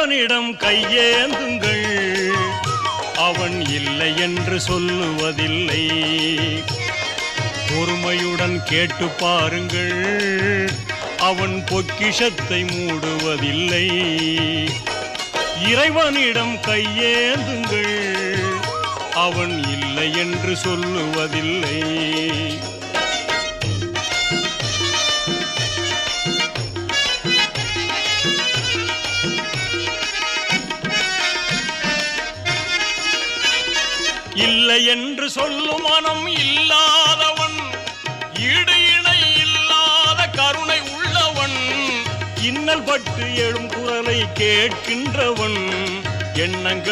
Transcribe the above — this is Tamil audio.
இறைவனிடம் கையேந்துங்கள், அவன் இல்லை என்று சொல்லுவதில்லை. பொறுமையுடன் கேட்டு பாருங்கள், அவன் பொக்கிஷத்தை மூடுவதில்லை. இறைவனிடம் கையேந்துங்கள், அவன் இல்லை என்று சொல்லுவதில்லை. இல்லை என்று சொல்லும் மனம் இல்லாதவன், ஈடு இணை இல்லாத கருணை உள்ளவன், இன்னல் பட்டு எழும் குரலை கேட்கின்றவன், எண்ணங்கள்